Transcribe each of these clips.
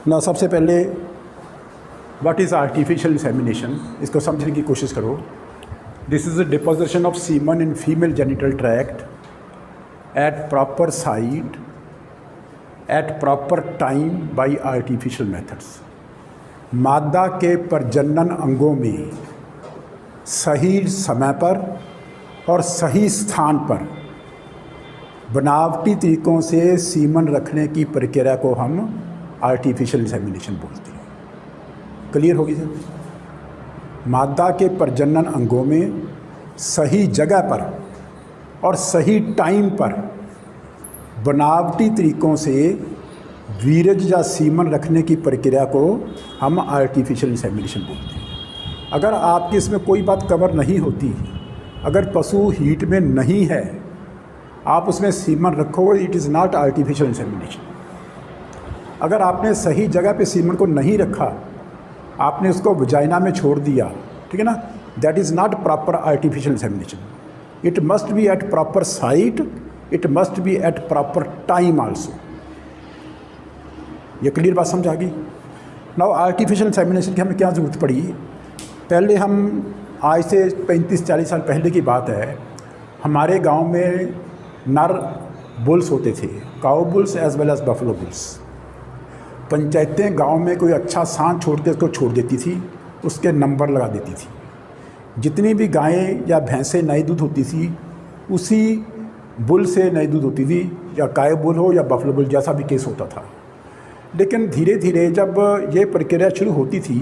ना सबसे पहले व्हाट इज़ आर्टिफिशियल इंसेमिनेशन, इसको समझने की कोशिश करो। This is a deposition of semen in female genital tract at proper site at proper time by artificial methods. मादा के प्रजनन अंगों में सही समय पर और सही स्थान पर बनावटी तरीक़ों से सीमन रखने की प्रक्रिया को हम आर्टिफिशियल इंसेमिनेशन बोलते हैं। क्लियर होगी सर? मादा के प्रजनन अंगों में सही जगह पर और सही टाइम पर बनावटी तरीक़ों से वीर्य या सीमन रखने की प्रक्रिया को हम आर्टिफिशियल इंसेमिनेशन बोलते हैं। अगर आपकी इसमें कोई बात कवर नहीं होती, अगर पशु हीट में नहीं है, आप उसमें सीमन रखोगे, it is not artificial insemination. अगर आपने सही जगह पे सीमन को नहीं रखा, आपने उसको वजाइना में छोड़ दिया, ठीक है ना, that is not proper artificial insemination. It must be at proper site, it must be at proper time also. ये क्लियर बात समझ आ गई? नाउ आर्टिफिशियल इंसेमिनेशन की हमें क्या ज़रूरत पड़ी? पहले हम आज से 35-40 साल पहले की बात है, हमारे गांव में नर बुल्स होते थे, cow bulls as well as buffalo bulls. पंचायतें गांव में कोई अच्छा सांड छोड़ के उसको छोड़ देती थी, उसके नंबर लगा देती थी। जितनी भी गायें या भैंसें नई दूध होती थी, उसी बुल से नई दूध होती थी, या काऊ बुल हो या बफलो बुल, जैसा भी केस होता था। लेकिन धीरे धीरे जब ये प्रक्रिया शुरू होती थी,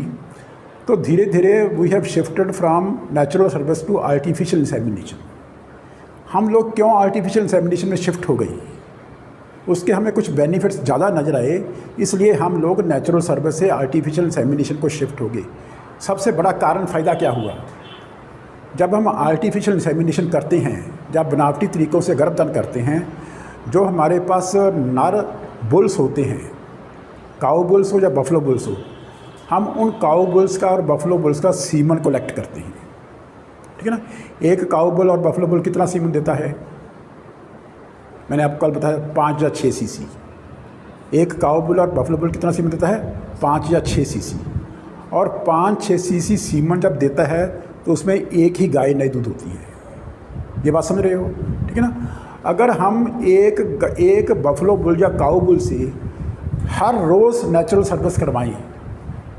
तो धीरे धीरे we have shifted from natural service to artificial insemination. हम लोग क्यों आर्टिफिशियल इंसेमिनेशन में शिफ्ट हो गई? उसके हमें कुछ बेनिफिट्स ज़्यादा नज़र आए, इसलिए हम लोग नेचुरल सर्विस से आर्टिफिशियल इंसेमिनेशन को शिफ्ट हो गए। सबसे बड़ा कारण फ़ायदा क्या हुआ? जब हम आर्टिफिशियल इंसेमिनेशन करते हैं, जब बनावटी तरीक़ों से गर्भधारण करते हैं, जो हमारे पास नर बुल्स होते हैं, काऊ बुल्स हो या बफलो बुल्स हो, हम उन काऊ बुल्स का और बफलो बुल्स का सीमन कलेक्ट करते हैं, ठीक है ना। एक काऊ बुल और बफलो बुल कितना सीमन देता है? मैंने आपको कल बताया 5 या 6 सीसी। एक काऊ बुल और बफलो बुल कितना सीमन देता है? 5 या 6 सीसी। और 5-6 सीसी सीमन जब देता है तो उसमें एक ही गाय नई दूध होती है। ये बात समझ रहे हो? ठीक है ना। अगर हम एक बफलो बुल या काऊ बुल से हर रोज़ नेचुरल सर्विस करवाएं,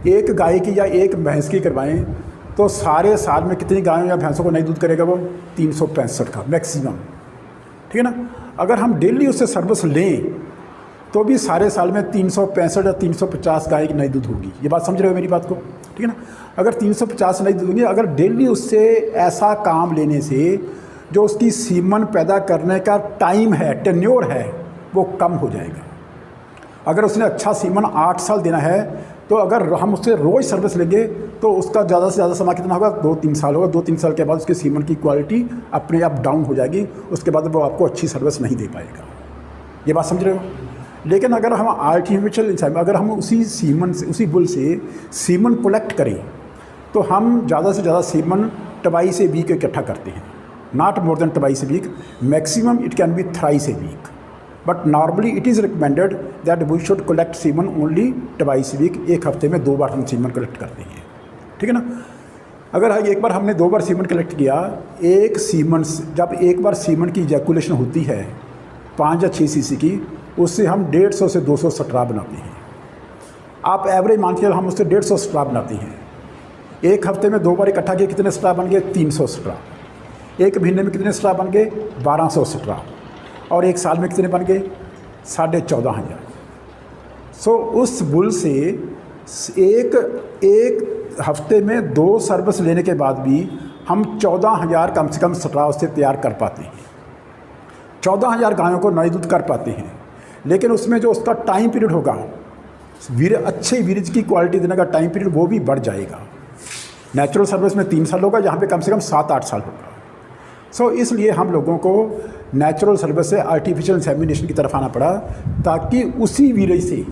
एक गाय की या एक भैंस की करवाएं, तो सारे साल में कितनी गायों या भैंसों को नई दूध करेगा वो? 365 का मैक्सिमम, ठीक है ना। अगर हम डेली उससे सर्विस लें तो भी सारे साल में 365 या 350 गाय की नई दूध होगी। ये बात समझ रहे हो मेरी बात को? ठीक है ना। अगर 350 नई दूध होगी, अगर डेली उससे ऐसा काम लेने से जो उसकी सीमन पैदा करने का टाइम है, टेन्योर है, वो कम हो जाएगा। अगर उसने अच्छा सीमन 8 साल देना है, तो अगर हम उससे रोज़ सर्विस लेंगे तो उसका ज़्यादा से ज़्यादा समय कितना होगा? 2-3 साल होगा। 2-3 साल के बाद उसके सीमन की क्वालिटी अपने आप डाउन हो जाएगी, उसके बाद वो आपको अच्छी सर्विस नहीं दे पाएगा। ये बात समझ रहे हो? लेकिन अगर हम आर्टिफिशियल इंसेमिनेशन, अगर हम उसी सीमन से, उसी बुल से सीमन कलेक्ट करें, तो हम ज़्यादा से ज़्यादा सीमन ट्वाइस ए वीक इकट्ठा करते हैं। Not more than twice a week, maximum it can be thrice a week, but normally it is recommended that we should collect semen only twice week. एक हफ्ते में 2 बार हम सीमन कलेक्ट करते हैं, ठीक है ना। अगर एक बार हमने 2 बार सीमन कलेक्ट किया, एक सीमन जब एक बार सीमन की इजैकुलेशन होती है 5 या 6 सीसी की, उससे हम 150 से 200 स्ट्रा बनाते हैं। आप एवरेज मान के हम उससे 150 स्ट्रा बनाते हैं। एक हफ्ते में 2 बार इकट्ठा किए, कितने स्ट्रा बन गए? 300 स्ट्रा। एक महीने में कितने स्ट्रा बन गए? 1200 स्ट्रा। और एक साल में कितने बन गए? 14,500। सो उस बुल से एक हफ्ते में 2 सर्विस लेने के बाद भी हम 14,000 कम से कम स्ट्रा उससे तैयार कर पाते हैं। 14,000 गायों को नई दूध कर पाते हैं। लेकिन उसमें जो उसका टाइम पीरियड होगा, अच्छे वीर्य की क्वालिटी देने का टाइम पीरियड, वो भी बढ़ जाएगा। नेचुरल सर्विस में 3 साल होगा, जहाँ पे कम से कम 7-8 साल होगा। सो इसलिए हम लोगों को नेचुरल सर्विस से आर्टिफिशियल इंसेमिनेशन की तरफ आना पड़ा, ताकि उसी वीर्य से,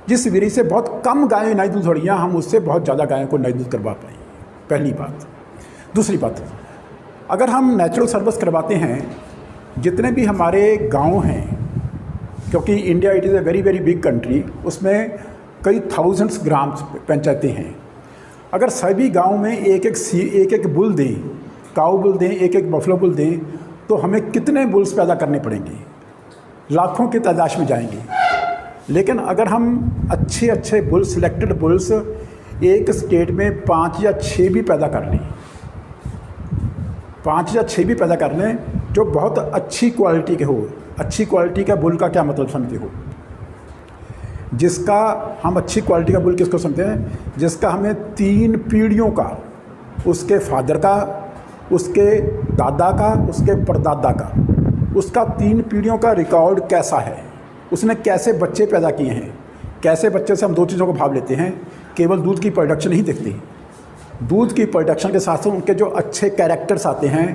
जिस वीर्य से बहुत कम गायें नई दूध हो रही हैं, हम उससे बहुत ज़्यादा गायों को नई दूध करवा पाएँ। पहली बात। दूसरी बात, अगर हम नेचुरल सर्विस करवाते हैं, जितने भी हमारे गांव हैं, क्योंकि India it is a very very big country, उसमें कई थाउजेंड्स ग्राम पंचायतें हैं। अगर सभी गांव में एक एक बुल दें, काऊ बुल दें, एक एक बफलो बुल दें, तो हमें कितने बुल्स पैदा करने पड़ेंगे, लाखों की तादाद में जाएंगे। लेकिन अगर हम अच्छे बुल्स, सिलेक्टेड बुल्स एक स्टेट में 5 या 6 भी पैदा कर लें, 5 या 6 भी पैदा कर लें जो बहुत अच्छी क्वालिटी के हो। अच्छी क्वालिटी का बुल का क्या मतलब समझते हो? जिसका हम अच्छी क्वालिटी का बुल किसको समझते हैं? जिसका हमें 3 पीढ़ियों का, उसके फादर का, उसके दादा का, उसके परदादा का, उसका 3 पीढ़ियों का रिकॉर्ड कैसा है, उसने कैसे बच्चे पैदा किए हैं। कैसे बच्चे से हम 2 चीज़ों को भाव लेते हैं, केवल दूध की प्रोडक्शन नहीं देखते, दूध की प्रोडक्शन के साथ साथ उनके जो अच्छे कैरेक्टर्स आते हैं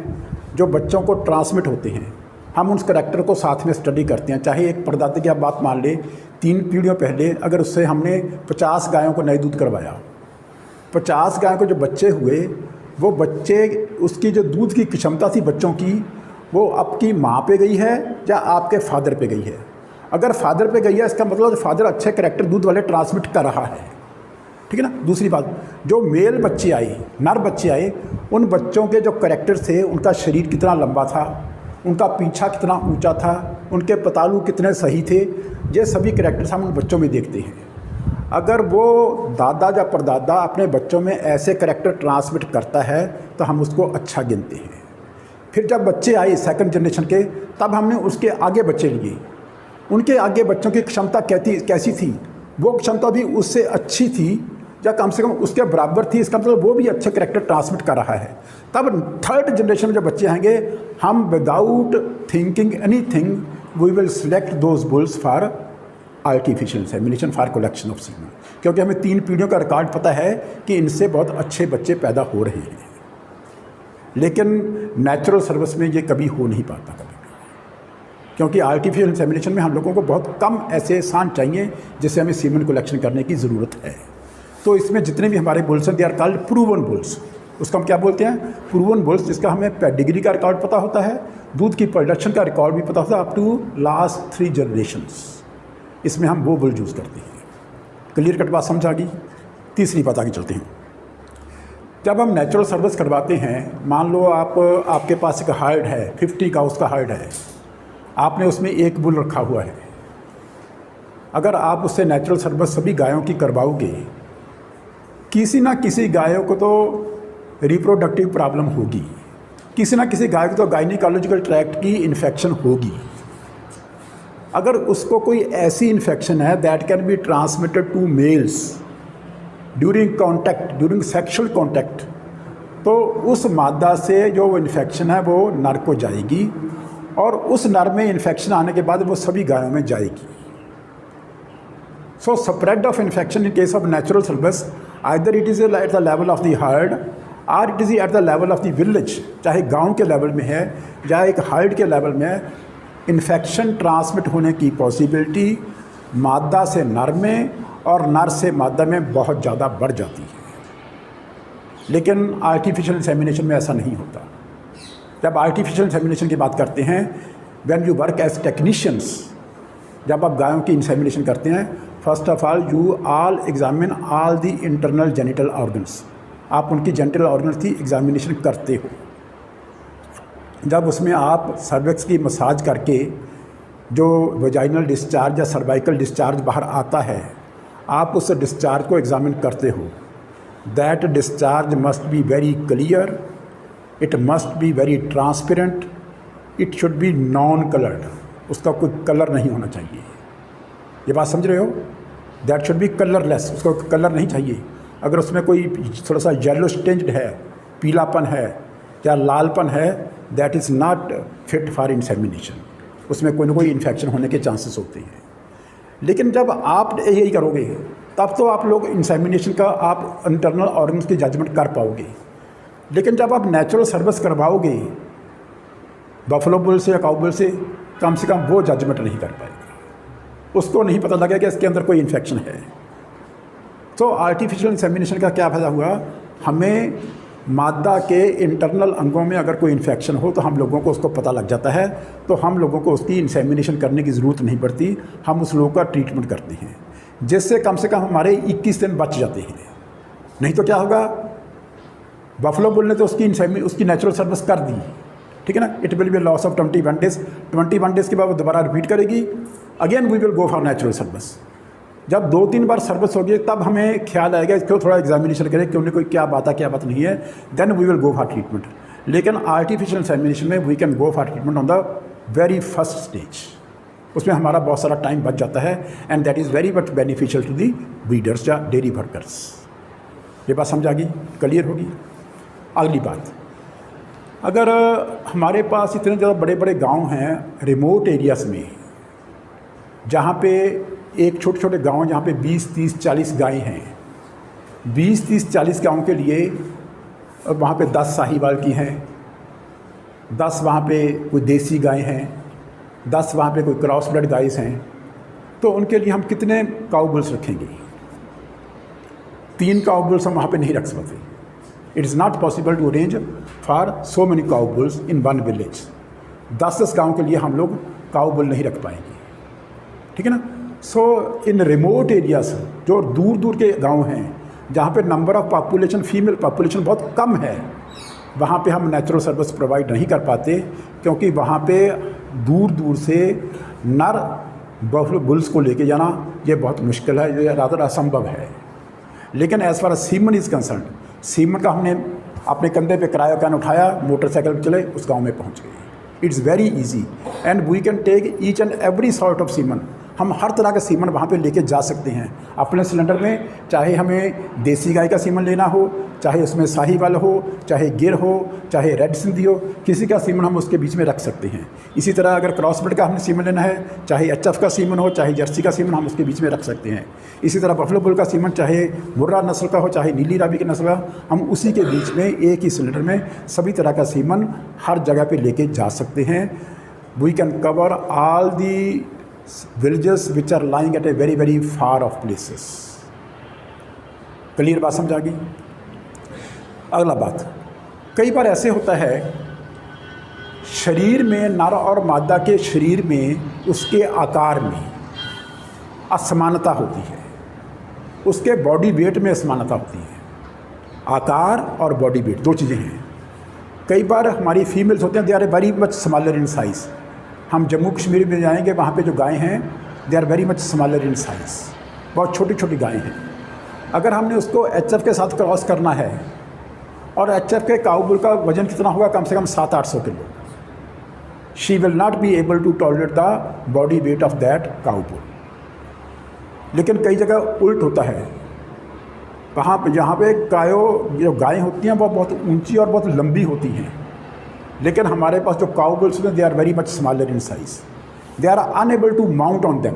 जो बच्चों को ट्रांसमिट होते हैं, हम उस कैरेक्टर को साथ में स्टडी करते हैं। चाहे एक परदादे की आप बात मान ले, 3 पीढ़ियों पहले अगर उससे हमने 50 गायों को नए दूध करवाया, 50 गायों को जो बच्चे हुए, वो बच्चे, उसकी जो दूध की क्षमता थी बच्चों की, वो आपकी माँ पे गई है या आपके फादर पे गई है। अगर फादर पे गई है, इसका मतलब फादर अच्छे कैरेक्टर दूध वाले ट्रांसमिट कर रहा है, ठीक है ना। दूसरी बात, जो मेल बच्चे आए, नर बच्चे आए, उन बच्चों के जो कैरेक्टर थे, उनका शरीर कितना लंबा था, उनका पीछा कितना ऊंचा था, उनके पतालू कितने सही थे, ये सभी कैरेक्टर्स हम उन बच्चों में देखते हैं। अगर वो दादा या परदादा अपने बच्चों में ऐसे कैरेक्टर ट्रांसमिट करता है तो हम उसको अच्छा गिनते हैं। फिर जब बच्चे आए सेकंड जनरेशन के, तब हमने उसके आगे बच्चे लिए, उनके आगे बच्चों की क्षमता कैसी थी, वो क्षमता भी उससे अच्छी थी या कम से कम उसके बराबर थी। इसका मतलब वो भी अच्छे कैरेक्टर ट्रांसमिट कर रहा है। तब थर्ड जनरेशन में जब बच्चे आएंगे, हम without thinking anything we will select those bulls for artificial insemination for collection of semen, क्योंकि हमें 3 पीढ़ियों का रिकॉर्ड पता है कि इनसे बहुत अच्छे बच्चे पैदा हो रहे हैं। लेकिन नेचुरल सर्विस में ये कभी हो नहीं पाता कभी, क्योंकि आर्टिफिशियल इंसेमिनेशन में हम लोगों को बहुत कम ऐसे स्थान चाहिए जिससे हमें सीमेन कलेक्शन करने की ज़रूरत है। तो इसमें जितने भी हमारे बुल्स हैं, they are called proven bulls. उसको हम क्या बोलते हैं? प्रूवन बुल्स, जिसका हमें पेडिग्री का रिकॉर्ड पता होता है, दूध की प्रोडक्शन का रिकॉर्ड भी पता होता है अप टू लास्ट 3 जनरेशन्स। इसमें हम वो बुल यूज़ करते हैं। क्लियर कट बात समझ आ गई। तीसरी बात आगे चलते हैं। जब हम नेचुरल सर्विस करवाते हैं, मान लो आपके पास एक हर्ड है, 50 काउस का हर्ड है, आपने उसमें एक बुल रखा हुआ है। अगर आप उससे नेचुरल सर्विस सभी गायों की करवाओगे, किसी ना किसी गायों को तो रिप्रोडक्टिव प्रॉब्लम होगी, किसी ना किसी गाय को तो गायनिकोलॉजिकल ट्रैक्ट की इन्फेक्शन होगी। अगर उसको कोई ऐसी इन्फेक्शन है that can be transmitted to males during contact, during sexual contact, तो उस मादा से जो इन्फेक्शन है वो नर को जाएगी और उस नर में इन्फेक्शन आने के बाद वो सभी गायों में जाएगी। So spread of infection in case of natural service, either it is at the level of the herd और it is at the level of the village, चाहे गांव के लेवल में है या एक हर्ड के लेवल में है, इन्फेक्शन ट्रांसमिट होने की पॉसिबिलिटी मादा से नर में और नर से मादा में बहुत ज़्यादा बढ़ जाती है। लेकिन आर्टिफिशियल इंसेमिनेशन में ऐसा नहीं होता। जब आर्टिफिशियल इंसेमिनेशन की बात करते हैं, when you work as technicians, जब आप गायों की इंसेमिनेशन करते हैं, first of all you all examine all the internal genital organs, आप उनकी जेनिटल ऑर्गन्स की एग्जामिनेशन करते हो। जब उसमें आप सर्विक्स की मसाज करके जो वेजाइनल डिस्चार्ज या सर्वाइकल डिस्चार्ज बाहर आता है, आप उस डिस्चार्ज को एग्जामिन करते हो। That discharge must be very clear, it must be very transparent, it should B non coloured, उसका कोई कलर नहीं होना चाहिए। ये बात समझ रहे हो? दैट शुड बी कलरलेस, उसको कलर नहीं चाहिए। अगर उसमें कोई थोड़ा सा येलो स्टिंज्ड है, पीलापन है या लालपन है, that is not fit for insemination, उसमें कोई ना कोई इन्फेक्शन होने के चांसेस होते हैं। लेकिन जब आप यही करोगे तब तो आप लोग इंसेमिनेशन का आप इंटरनल ऑर्गन्स की जजमेंट कर पाओगे। लेकिन जब आप नेचुरल सर्विस करवाओगे बफलो बुल से या काऊ बुल से कम वो जजमेंट नहीं कर पाएगा, उसको नहीं पता लगेगा कि इसके अंदर कोई इन्फेक्शन है। तो आर्टिफिशियल इंसेमिनेशन का क्या फ़ायदा हुआ? हमें मादा के इंटरनल अंगों में अगर कोई इन्फेक्शन हो तो हम लोगों को उसको पता लग जाता है, तो हम लोगों को उसकी इंसेमिनेशन करने की ज़रूरत नहीं पड़ती, हम उस लोगों का ट्रीटमेंट करते हैं। जिससे कम से कम हमारे 21 दिन बच जाते हैं। नहीं तो क्या होगा, बफलो बुल ने तो उसकी नेचुरल सर्विस कर दी, ठीक है ना, it will be loss of 21 days. 21 days के बाद वो दोबारा रिपीट करेगी, again we will go for natural service. जब 2-3 बार सर्विस होगी तब हमें ख्याल आएगा, इसको थोड़ा एग्जामिनेशन करें कि उन्हें कोई क्या बात है क्या बात नहीं है, then we will go for treatment. लेकिन आर्टिफिशियल इंसेमिनेशन में we can go for treatment on the very first stage, उसमें हमारा बहुत सारा टाइम बच जाता है, and that is very much beneficial to the breeders या डेयरी वर्कर्स। ये बात समझ आ गई, क्लियर होगी। अगली बात, अगर हमारे पास इतने ज़्यादा बड़े बड़े गांव हैं रिमोट एरियाज़ में, जहाँ पे एक छोटे छोटे गांव जहाँ पे 20, 30, 40 गायें हैं, 20, 30, 40 गाँव के लिए वहाँ पे 10 साहिवाल की हैं, 10 वहाँ पे कोई देसी गायें हैं, 10 वहाँ पे कोई क्रॉस ब्रेड गाइस हैं, तो उनके लिए हम कितने काऊ बुल्स रखेंगे? 3 काऊ बुल्स हम वहाँ पे नहीं रख सकते। It is not possible to arrange for so many cow bulls in one village. 10-10 गाँव के लिए हम लोग काऊ बुल नहीं रख पाएंगे, ठीक है ना। सो इन रिमोट एरियाज, जो दूर दूर के गांव हैं जहाँ पे number of population, female population बहुत कम है, वहाँ पे हम नेचुरल सर्विस प्रोवाइड नहीं कर पाते, क्योंकि वहाँ पे दूर दूर से नर बफलो बुल्स को लेके जाना ये बहुत मुश्किल है, ये रादर असंभव है। लेकिन as far semen is concern, semen का हमने अपने कंधे पे किराया कैन उठाया, मोटरसाइकिल पे चले, उस गाँव में पहुँच गए। It's very easy and we can take each and every sort of semen. हम हर तरह का सीमन वहाँ पे लेके जा सकते हैं अपने सिलेंडर में, चाहे हमें देसी गाय का सीमन लेना हो, चाहे उसमें साहिवाल हो, चाहे गिर हो, चाहे रेड सिंधी हो, किसी का सीमन हम उसके बीच में रख सकते हैं। इसी तरह अगर क्रॉस ब्रीड का हमने सीमन लेना है, चाहे एचएफ का सीमन हो, चाहे जर्सी का सीमन, हम उसके बीच में रख सकते हैं। इसी तरह बफलो बुल का सीमन चाहे मुर्रा नस्ल का हो, चाहे नीली रावी की नस्ल का, हम उसी के बीच में एक ही सिलेंडर में सभी तरह का सीमन हर जगह पर लेके जा सकते हैं। We can cover all the villages which are lying at a very very far off places। Clear बात समझ आ गई। अगला बात, कई बार ऐसे होता है शरीर में, नर और मादा के शरीर में उसके आकार में असमानता होती है, उसके बॉडी वेट में असमानता होती है। आकार और बॉडी वेट 2 चीज़ें हैं। कई बार हमारी फीमेल्स होते हैं, they are very much smaller in size. हम जम्मू कश्मीर में जाएंगे, वहाँ पे जो गायें हैं they are very much smaller in size, बहुत छोटी छोटी गायें हैं। अगर हमने उसको एचएफ के साथ क्रॉस करना है, और एचएफ के काऊ बुल का वज़न कितना होगा, कम से कम 700-800 kilo, she will not be able to tolerate the body weight of that cow bull. लेकिन कई जगह उल्ट होता है, वहाँ पे जहाँ पे जो गायें होती हैं वो बहुत ऊंची और बहुत लंबी होती हैं, लेकिन हमारे पास जो काऊ बुल्स हैं they are very much smaller in size, they are unable to mount on them,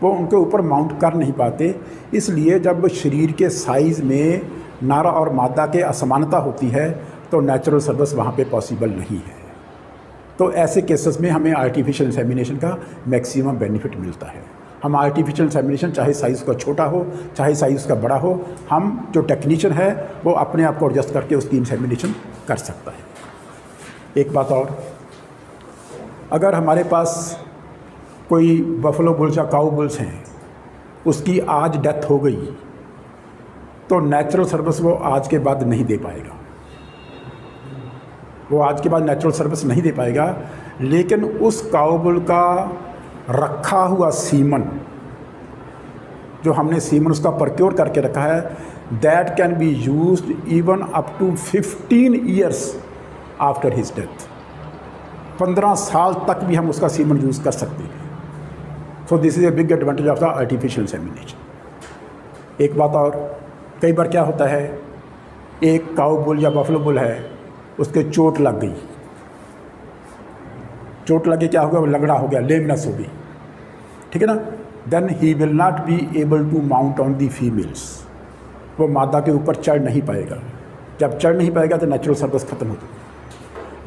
वो उनके ऊपर माउंट कर नहीं पाते। इसलिए जब शरीर के साइज़ में नर और मादा के असमानता होती है तो नेचुरल सर्विस वहाँ पे पॉसिबल नहीं है। तो ऐसे केसेस में हमें आर्टिफिशियल इंसेमिनेशन का मैक्सिमम बेनिफिट मिलता है। हम आर्टिफिशियल इंसेमिनेशन चाहे साइज़ का छोटा हो चाहे साइज़ का बड़ा हो, हम जो टेक्नीशियन है वो अपने आप को एडजस्ट करके उसकी इंसेमिनेशन कर सकता है। एक बात और, अगर हमारे पास कोई बफलो बुल्स या काऊ बुल्स हैं, उसकी आज डेथ हो गई, तो नेचुरल सर्विस वो आज के बाद नहीं दे पाएगा, वो आज के बाद नेचुरल सर्विस नहीं दे पाएगा। लेकिन उस काऊ बुल का रखा हुआ सीमन, जो हमने सीमन उसका प्रक्योर करके रखा है, that can be used even up to 15 years after his death. 15 साल तक भी हम उसका सीमन यूज़ कर सकते हैं। So this is a big advantage of the artificial insemination. एक बात और, कई बार क्या होता है, एक काऊ बुल या बफलो बुल है, उसके चोट लग गई, चोट लगे क्या हो गया, वो लंगड़ा हो गया, लेमनेस हो गई, ठीक है ना। Then he will not be able to mount on the females, वो मादा के ऊपर चढ़ नहीं पाएगा। जब चढ़ नहीं पाएगा तो नेचुरल सर्विस खत्म हो जाएगी।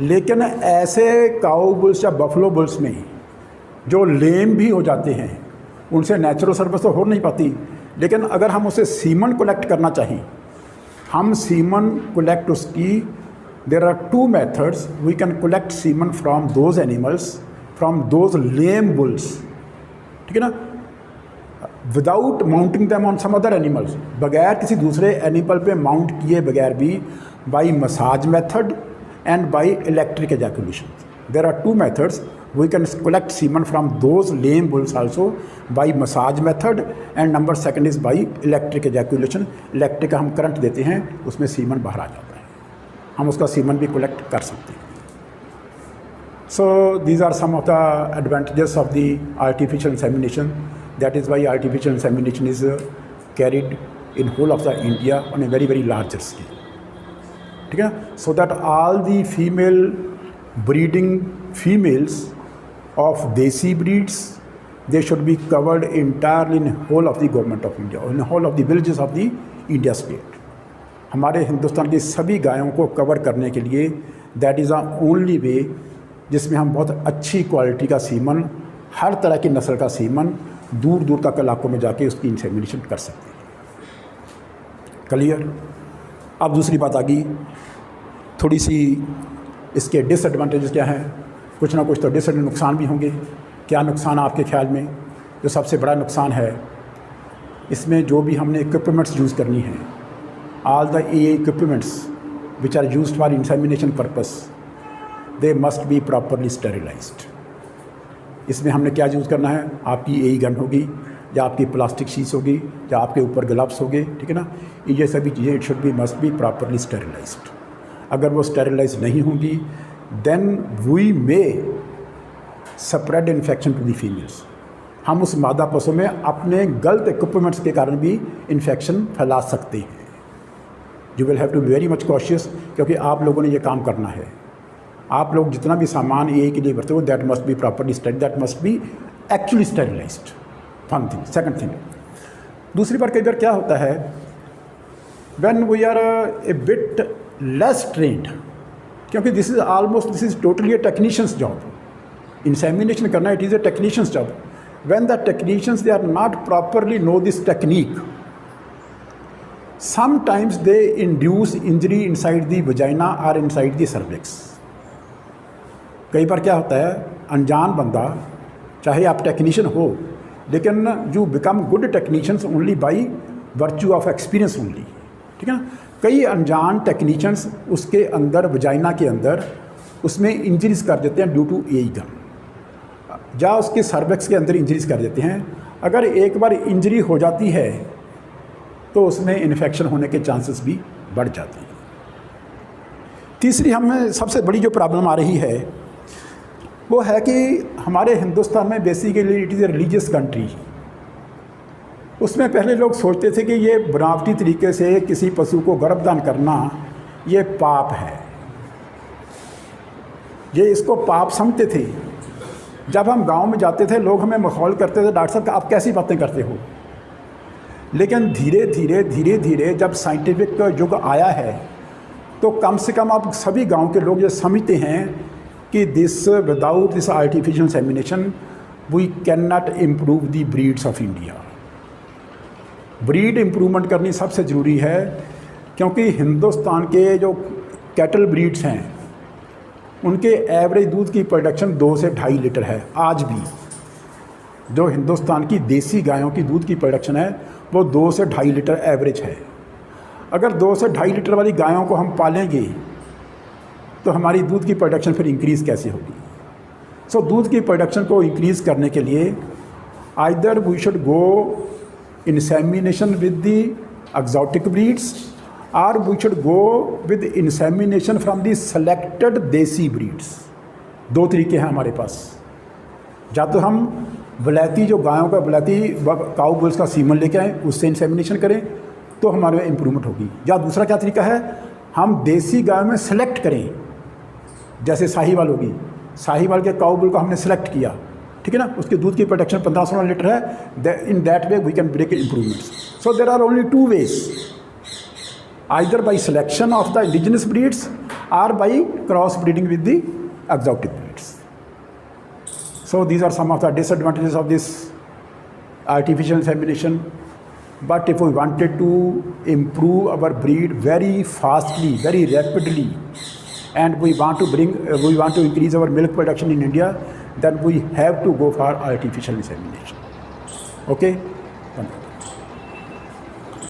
लेकिन ऐसे काऊ बुल्स या बफलो बुल्स में जो लेम भी हो जाते हैं, उनसे नेचुरल सर्विस तो हो नहीं पाती। लेकिन अगर हम उसे सीमन कलेक्ट करना चाहें, हम सीमन कलेक्ट उसकी, there are 2 methods we can collect semen from those animals, from those lame bulls, ठीक है ना। Without mounting them on some other animals, बगैर किसी दूसरे एनिमल पे माउंट किए बगैर भी, by massage method and by electric ejaculation. There are two methods. We can collect semen from those lame bulls also by massage method, and number second is by electric ejaculation. Electric हम current देते हैं, उसमें semen बाहर आ जाता है, हम उसका semen भी कलेक्ट कर सकते हैं. So these are some of the advantages of the artificial insemination. That is why artificial insemination is carried in whole of the India on a very very larger scale. ठीक है, so that all the female breeding females of desi breeds, they should be covered entirely in whole of the government of India, in whole of the villages of the India state. हमारे हिंदुस्तान की सभी गायों को cover करने के लिए that is the only way जिसमें हम बहुत अच्छी क्वालिटी का सीमन, हर तरह की नस्ल का सीमन दूर दूर तक इलाकों में जाके उसकी इंसेमिनेशन कर सकते हैं. क्लियर. अब दूसरी बात आ गई, थोड़ी सी इसके डिसएडवांटेजेस क्या हैं. कुछ ना कुछ तो नुकसान भी होंगे. क्या नुकसान आपके ख्याल में? जो सबसे बड़ा नुकसान है इसमें, जो भी हमने इक्विपमेंट्स यूज़ करनी है, all the equipments which are used for insemination purpose, they must be properly sterilised. इसमें हमने क्या यूज़ करना है? आपकी एई गन होगी, या आपकी प्लास्टिक शीट्स होगी, या आपके ऊपर ग्लव्स होंगे. ठीक है ना, ये सभी चीज़ें it should be must be properly sterilised. अगर वो स्टेरिलाइज नहीं होंगी, then we may spread infection to the females. हम उस मादा पशु में अपने गलत इक्विपमेंट्स के कारण भी इन्फेक्शन फैला सकते हैं. You will have to be very much cautious, क्योंकि आप लोगों ने ये काम करना है. आप लोग जितना भी सामान ए के लिए बरते हो, that must be properly sterile, that must be actually sterilized. One thing. Second thing, दूसरी बार कई बार क्या होता है, when we are a bit less trained, क्योंकि this is totally a technician's job. Insemination करना, it is a technician's job. When the technicians they are not properly know this technique, sometimes they induce injury inside the vagina और inside the cervix. कई बार क्या होता है, अनजान बंदा, चाहे आप टेक्नीशियन हो, लेकिन you become good technicians only by virtue of experience only. ठीक है ना, कई अनजान टेक्नीशियंस उसके अंदर, वजाइना के अंदर, उसमें इंजरीज कर देते हैं ड्यू टू एई गन, या उसके सर्विक्स के अंदर इंजरीज कर देते हैं. अगर एक बार इंजरी हो जाती है तो उसमें इन्फेक्शन होने के चांसेस भी बढ़ जाते हैं. तीसरी हमें सबसे बड़ी जो प्रॉब्लम आ रही है वो है कि हमारे हिंदुस्तान में basically it is a religious country. उसमें पहले लोग सोचते थे कि ये बनावटी तरीके से किसी पशु को गर्भदान करना ये पाप है, ये इसको पाप समझते थे. जब हम गांव में जाते थे, लोग हमें मखौल करते थे, डॉक्टर साहब आप कैसी बातें करते हो. लेकिन धीरे धीरे जब साइंटिफिक युग आया है, तो कम से कम अब सभी गांव के लोग ये समझते हैं कि without this artificial insemination we can not improve the breeds of India. Breed improvement करनी सबसे ज़रूरी है, क्योंकि हिंदुस्तान के जो कैटल ब्रीड्स हैं उनके एवरेज दूध की प्रोडक्शन 2 से 2.5 लीटर है. आज भी जो हिंदुस्तान की देसी गायों की दूध की प्रोडक्शन है वो 2 से 2.5 लीटर एवरेज है. अगर 2 से 2.5 लीटर वाली गायों को हम पालेंगे तो हमारी दूध की प्रोडक्शन फिर इंक्रीज़ कैसे होगी. सो दूध की प्रोडक्शन को इंक्रीज़ करने के लिए either we should go insemination with the exotic breeds, और we should go with insemination from the selected desi breeds. 2 तरीके हैं हमारे पास. या तो हम वलैती जो गायों का वलैती काऊ बुल्स का सीमन लेके आएँ, उससे इंसेमिनेशन करें तो हमारे में इम्प्रूवमेंट होगी. या दूसरा क्या तरीका है, हम देसी गाय में सेलेक्ट करें, जैसे साहीवाल होगी, साहीवाल के काऊ बुल को हमने सेलेक्ट किया, ठीक है ना, उसके दूध की प्रोडक्शन 15-16 लीटर है. In that way we can break improvements. So there are only 2 ways, either by selection of the indigenous breeds और by cross breeding with the exotic breeds. So these are some of the disadvantages of this artificial insemination. But if we wanted to improve our breed very fastly, very rapidly, and we want to increase our milk production in India, then we have to go for artificial insemination. Okay, 15 दिन।